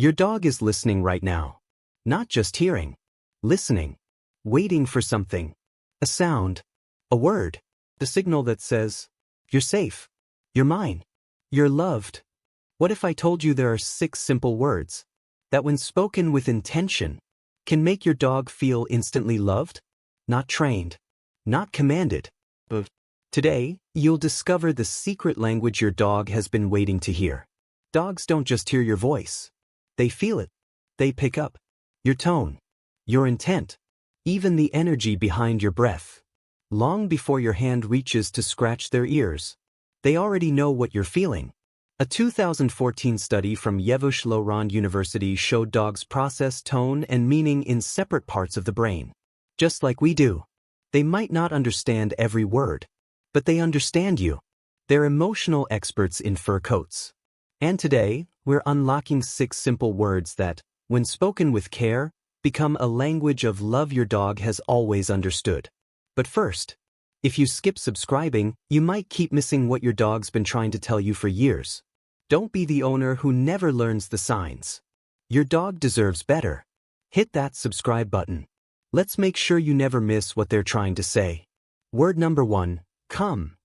Your dog is listening right now. Not just hearing. Listening. Waiting for something. A sound. A word. The signal that says, "You're safe. You're mine. You're loved." What if I told you there are 6 simple words that, when spoken with intention, can make your dog feel instantly loved? Not trained. Not commanded. But today, you'll discover the secret language your dog has been waiting to hear. Dogs don't just hear your voice. They feel it. They pick up your tone, your intent, even the energy behind your breath. Long before your hand reaches to scratch their ears, they already know what you're feeling. A 2014 study from Emory University showed dogs process tone and meaning in separate parts of the brain. Just like we do. They might not understand every word, but they understand you. They're emotional experts in fur coats. And today, we're unlocking 6 simple words that, when spoken with care, become a language of love your dog has always understood. But first, if you skip subscribing, you might keep missing what your dog's been trying to tell you for years. Don't be the owner who never learns the signs. Your dog deserves better. Hit that subscribe button. Let's make sure you never miss what they're trying to say. Word number 1, come.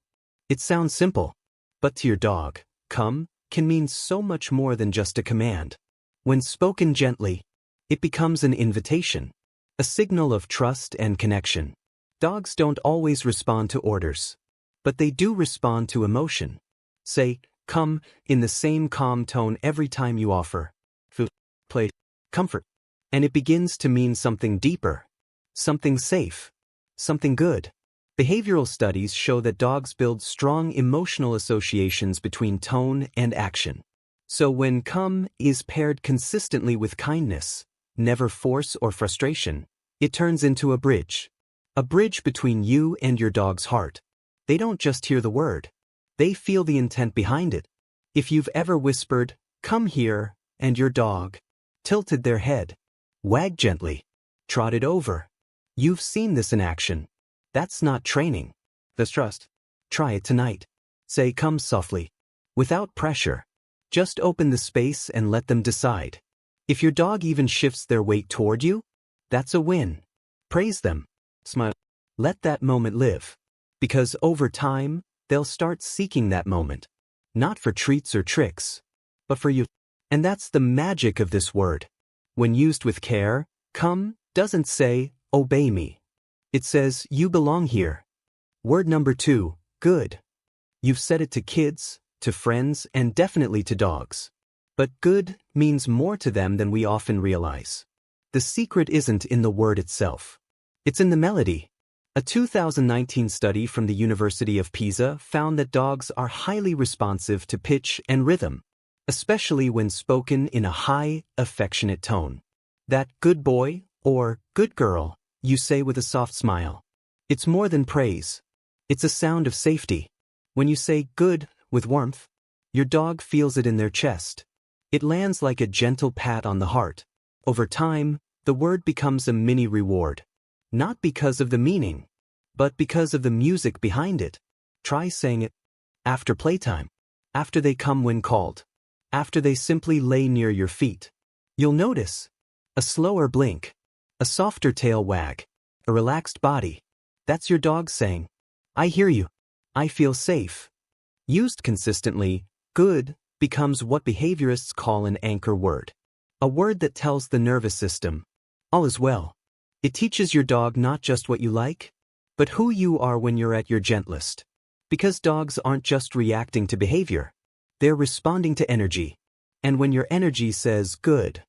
It sounds simple, but to your dog, come can mean so much more than just a command. When spoken gently, it becomes an invitation, a signal of trust and connection. Dogs don't always respond to orders, but they do respond to emotion. Say, come, in the same calm tone every time you offer food, play, comfort, and it begins to mean something deeper, something safe, something good. Behavioral studies show that dogs build strong emotional associations between tone and action. So when come is paired consistently with kindness, never force or frustration, it turns into a bridge between you and your dog's heart. They don't just hear the word. They feel the intent behind it. If you've ever whispered, "Come here," and your dog tilted their head, wagged gently, trotted over, you've seen this in action. That's not training. That's trust. Try it tonight. Say come softly, without pressure. Just open the space and let them decide. If your dog even shifts their weight toward you, that's a win. Praise them. Smile. Let that moment live. Because over time, they'll start seeking that moment. Not for treats or tricks, but for you. And that's the magic of this word. When used with care, come doesn't say, obey me. It says, you belong here. Word number 2, good. You've said it to kids, to friends, and definitely to dogs. But good means more to them than we often realize. The secret isn't in the word itself. It's in the melody. A 2019 study from the University of Pisa found that dogs are highly responsive to pitch and rhythm, especially when spoken in a high, affectionate tone. That good boy or good girl you say with a soft smile. It's more than praise. It's a sound of safety. When you say good with warmth, your dog feels it in their chest. It lands like a gentle pat on the heart. Over time, the word becomes a mini reward. Not because of the meaning, but because of the music behind it. Try saying it after playtime, after they come when called, after they simply lay near your feet. You'll notice a slower blink, a softer tail wag, a relaxed body. That's your dog saying, I hear you. I feel safe. Used consistently, good becomes what behaviorists call an anchor word. A word that tells the nervous system, all is well. It teaches your dog not just what you like, but who you are when you're at your gentlest. Because dogs aren't just reacting to behavior. They're responding to energy. And when your energy says good,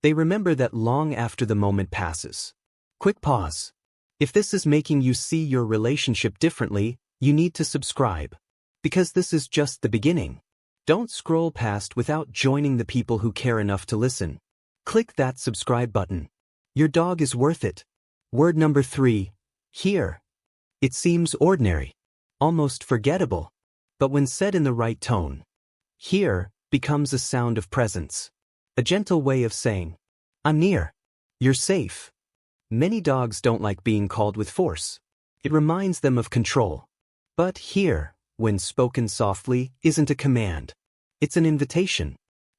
they remember that long after the moment passes. Quick pause. If this is making you see your relationship differently, you need to subscribe. Because this is just the beginning. Don't scroll past without joining the people who care enough to listen. Click that subscribe button. Your dog is worth it. Word number 3, here. It seems ordinary, almost forgettable, but when said in the right tone, here becomes a sound of presence. A gentle way of saying, I'm near. You're safe. Many dogs don't like being called with force. It reminds them of control. But here, when spoken softly, isn't a command. It's an invitation.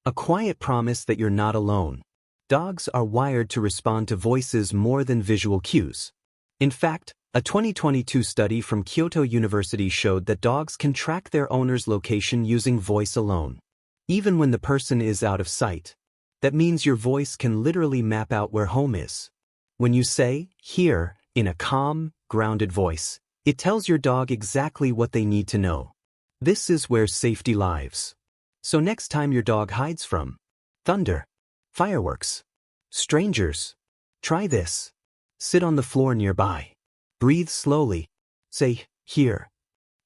A quiet promise that you're not alone. Dogs are wired to respond to voices more than visual cues. In fact, a 2022 study from Kyoto University showed that dogs can track their owner's location using voice alone, even when the person is out of sight. That means your voice can literally map out where home is. When you say, "Here," in a calm, grounded voice, it tells your dog exactly what they need to know. This is where safety lives. So next time your dog hides from thunder, fireworks, strangers, try this. Sit on the floor nearby. Breathe slowly. Say, "Here."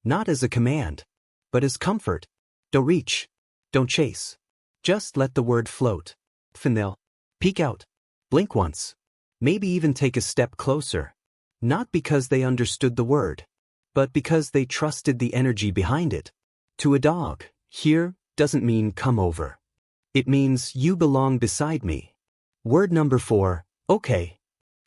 Not as a command, but as comfort. Don't reach. Don't chase. Just let the word float. Finland. Peek out. Blink once. Maybe even take a step closer. Not because they understood the word, but because they trusted the energy behind it. To a dog, "Here" doesn't mean "come over." It means "you belong beside me." Word number 4, okay.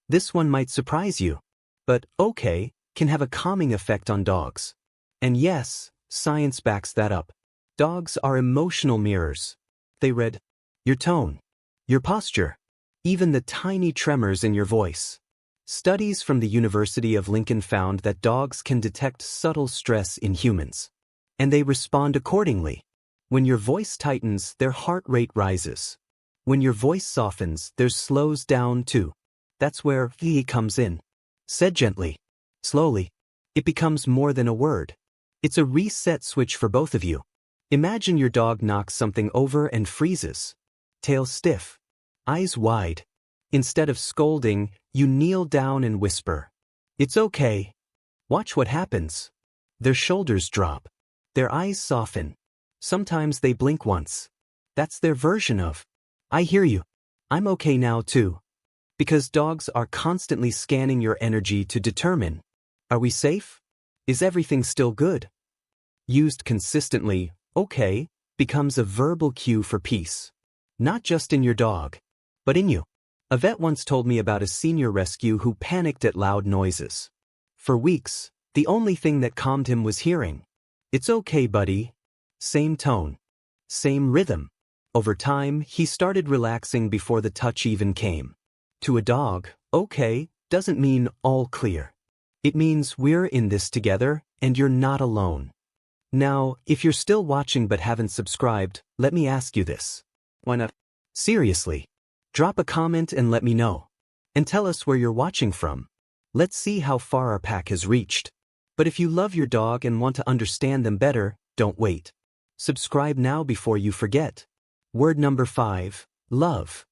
This one might surprise you, but okay can have a calming effect on dogs. And yes, science backs that up. Dogs are emotional mirrors. They read your tone, your posture, even the tiny tremors in your voice. Studies from the University of Lincoln found that dogs can detect subtle stress in humans, and they respond accordingly. When your voice tightens, their heart rate rises. When your voice softens, theirs slows down too. That's where "he" comes in. Said gently, slowly, it becomes more than a word. It's a reset switch for both of you. Imagine your dog knocks something over and freezes. Tail stiff, eyes wide. Instead of scolding, you kneel down and whisper, "It's okay." Watch what happens. Their shoulders drop. Their eyes soften. Sometimes they blink once. That's their version of, "I hear you. I'm okay now too." Because dogs are constantly scanning your energy to determine, are we safe? Is everything still good? Used consistently, okay becomes a verbal cue for peace. Not just in your dog, but in you. A vet once told me about a senior rescue who panicked at loud noises. For weeks, the only thing that calmed him was hearing, "It's okay, buddy." Same tone, same rhythm. Over time, he started relaxing before the touch even came. To a dog, okay doesn't mean all clear. It means we're in this together and you're not alone. Now, if you're still watching but haven't subscribed, let me ask you this. Why not? Seriously. Drop a comment and let me know. And tell us where you're watching from. Let's see how far our pack has reached. But if you love your dog and want to understand them better, don't wait. Subscribe now before you forget. Word number 5, love.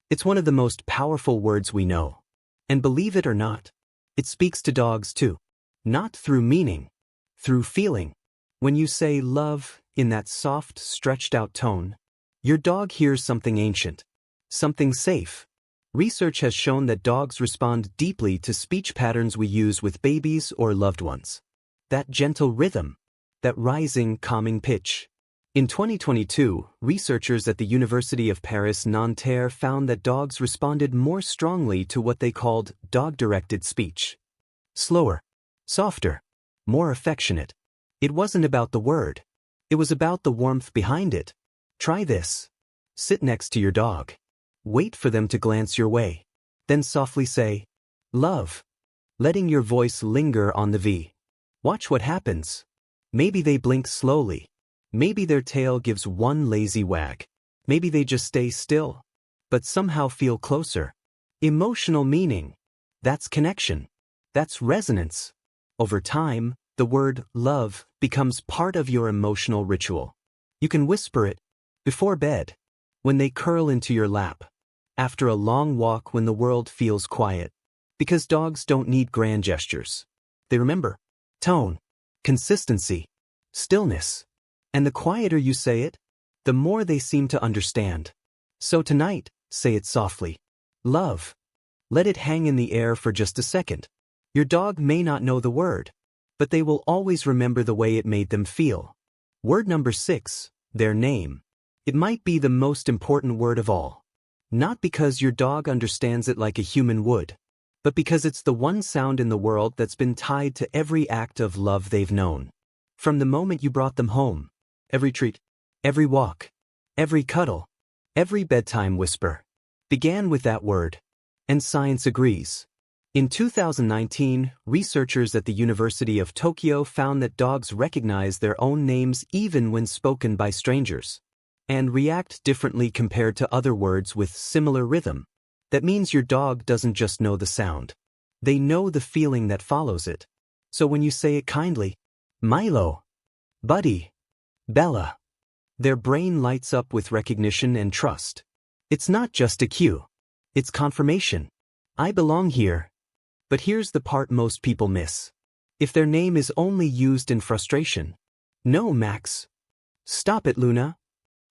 It's one of the most powerful words we know. And believe it or not, it speaks to dogs too. Not through meaning, through feeling. When you say love in that soft, stretched out tone, your dog hears something ancient, something safe. Research has shown that dogs respond deeply to speech patterns we use with babies or loved ones. That gentle rhythm, that rising, calming pitch. In 2022, researchers at the University of Paris-Nanterre found that dogs responded more strongly to what they called dog-directed speech. Slower, softer, more affectionate. It wasn't about the word. It was about the warmth behind it. Try this. Sit next to your dog. Wait for them to glance your way. Then softly say, "Love," letting your voice linger on the V. Watch what happens. Maybe they blink slowly. Maybe their tail gives one lazy wag. Maybe they just stay still, but somehow feel closer. Emotional meaning. That's connection. That's resonance. Over time, the word love becomes part of your emotional ritual. You can whisper it before bed, when they curl into your lap, after a long walk when the world feels quiet. Because dogs don't need grand gestures. They remember tone, consistency, stillness. And the quieter you say it, the more they seem to understand. So tonight, say it softly. Love. Let it hang in the air for just a second. Your dog may not know the word, but they will always remember the way it made them feel. Word number 6, their name. It might be the most important word of all. Not because your dog understands it like a human would, but because it's the one sound in the world that's been tied to every act of love they've known. From the moment you brought them home, every treat, every walk, every cuddle, Every bedtime whisper began with that word, and science agrees. In 2019, researchers at the University of Tokyo found that dogs recognize their own names even when spoken by strangers, and react differently compared to other words with similar rhythm. That means your dog doesn't just know the sound. They know the feeling that follows it. So when you say it kindly, Milo, Buddy, Bella, their brain lights up with recognition and trust. It's not just a cue. It's confirmation. I belong here. But here's the part most people miss. If their name is only used in frustration, no, Max. Stop it, Luna.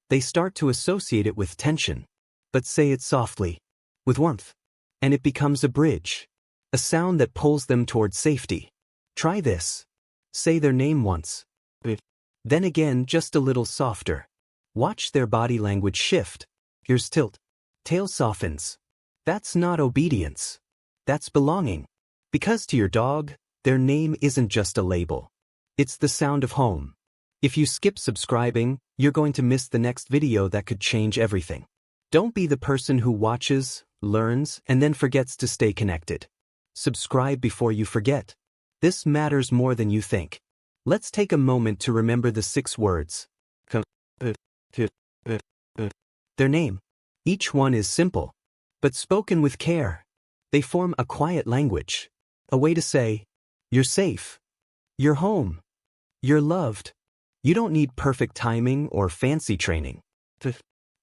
They start to associate it with tension. But say it softly, with warmth, and it becomes a bridge, a sound that pulls them towards safety. Try this. Say their name once. Then again, just a little softer. Watch their body language shift. Ears tilt. Tail softens. That's not obedience. That's belonging. Because to your dog, their name isn't just a label. It's the sound of home. If you skip subscribing, you're going to miss the next video that could change everything. Don't be the person who watches, learns, and then forgets to stay connected. Subscribe before you forget. This matters more than you think. Let's take a moment to remember the 6 words. Their name. Each one is simple, but spoken with care. They form a quiet language, a way to say, you're safe, you're home, you're loved. You don't need perfect timing or fancy training.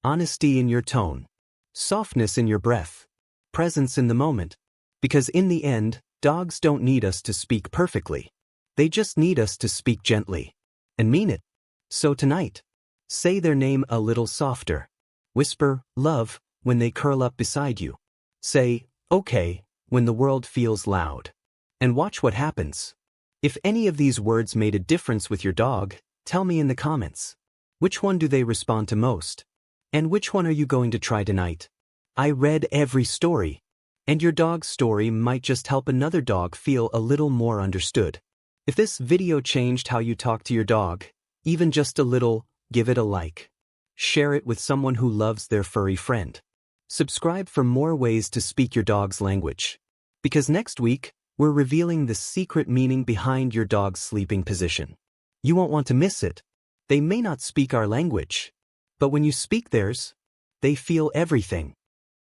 Honesty in your tone, softness in your breath, presence in the moment. Because in the end, dogs don't need us to speak perfectly. They just need us to speak gently and mean it. So tonight, say their name a little softer. Whisper, love, when they curl up beside you. Say, okay, when the world feels loud. And watch what happens. If any of these words made a difference with your dog, tell me in the comments. Which one do they respond to most? And which one are you going to try tonight? I read every story. And your dog's story might just help another dog feel a little more understood. If this video changed how you talk to your dog, even just a little, give it a like. Share it with someone who loves their furry friend. Subscribe for more ways to speak your dog's language. Because next week, we're revealing the secret meaning behind your dog's sleeping position. You won't want to miss it. They may not speak our language, but when you speak theirs, they feel everything.